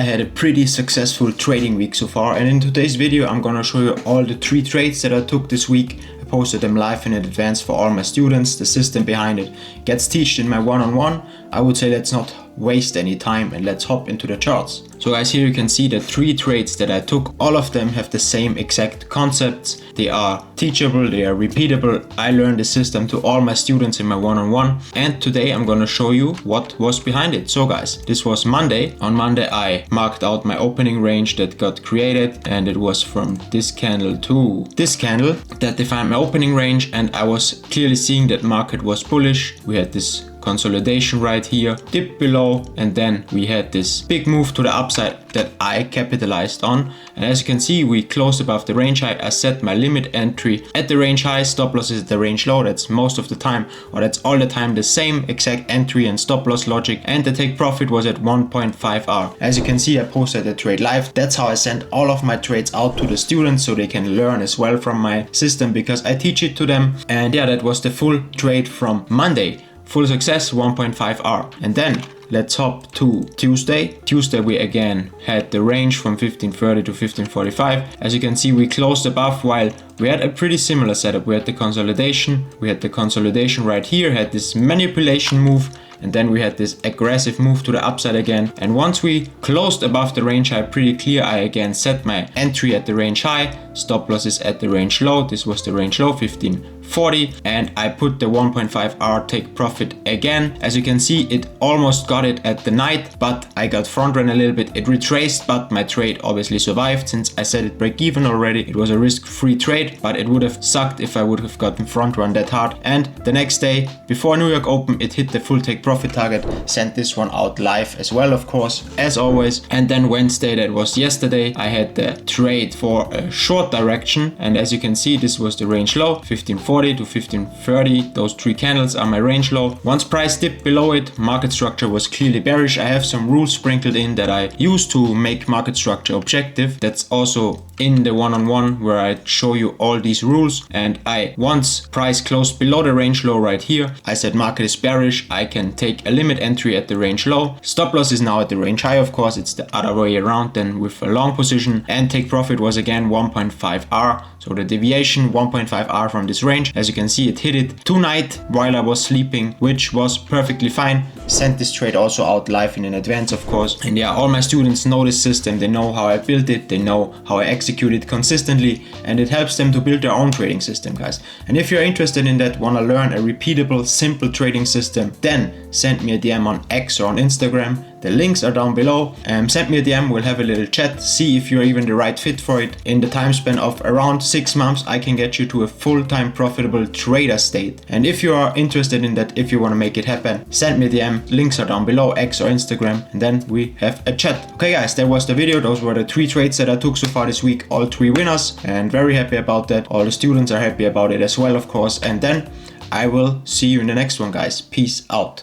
I had a pretty successful trading week so far, and in today's video I'm gonna show you all the 3 trades that I took this week. I posted them live in advance for all my students. The system behind it gets taught in my one-on-one. I would say let's not waste any time and let's hop into the charts. So guys, here you can see the 3 trades that I took. All of them have the same exact concepts. They are teachable, they are repeatable. I learned the system to all my students in my one-on-one, and today I'm gonna show you what was behind it. So guys, this was Monday. On Monday I marked out my opening range that got created, and it was from this candle to this candle that defined my opening range, and I was clearly seeing that market was bullish. We had this consolidation right here, dip below, and then we had this big move to the upside that I capitalized on. And as you can see, we closed above the range high. I set my limit entry at the range high, stop loss is at the range low. That's most of the time, or that's all the time, the same exact entry and stop loss logic, and the take profit was at 1.5 R. As you can see, I posted the trade live. That's how I sent all of my trades out to the students so they can learn as well from my system, because I teach it to them. And yeah, that was the full trade from Monday. Full success, 1.5 R. And then let's hop to Tuesday. Tuesday we again had the range from 1530 to 1545. As you can see, we closed above while we had a pretty similar setup. We had the consolidation. We had the consolidation right here, had this manipulation move, and then we had this aggressive move to the upside again. And once we closed above the range high pretty clear, I again set my entry at the range high, stop losses at the range low. This was the range low, 1540, and I put the 1.5 R take profit again. As you can see, it almost got it at the night, but I got front run a little bit. It retraced, but my trade obviously survived since I set it break even already. It was a risk-free trade, but it would have sucked if I would have gotten front run that hard. And the next day, before New York Open, it hit the full take profit target. Sent this one out live as well, of course, as always. And then Wednesday, that was yesterday, I had the trade for a short direction, and as you can see, this was the range low, 1540 to 1530. Those 3 candles are my range low. Once price dipped below it, market structure was clearly bearish. I have some rules sprinkled in that I use to make market structure objective. That's also in the one-on-one where I show you all these rules. And once price closed below the range low right here, I said market is bearish. I can take a limit entry at the range low. Stop loss is now at the range high, of course. It's the other way around than with a long position. And take profit was again 1.5 R. So the deviation 1.5 R from this range. As you can see, it hit it tonight while I was sleeping, which was perfectly fine. Sent this trade also out live in advance, of course. And yeah, all my students know this system. They know how I built it. They know how I execute it consistently, and it helps them to build their own trading system, guys. And if you're interested in that, want to learn a repeatable, simple trading system, then send me a DM on X or on Instagram. The links are down below. Send me a DM, we'll have a little chat, see if you're even the right fit for it. In the time span of around 6 months, I can get you to a full-time profitable trader state. And if you are interested in that, if you want to make it happen, send me a DM. Links are down below, X or Instagram, and then we have a chat. Okay guys, that was the video. Those were the 3 trades that I took so far this week. All 3 winners, and very happy about that. All the students are happy about it as well, of course. And then I will see you in the next one, guys. Peace out.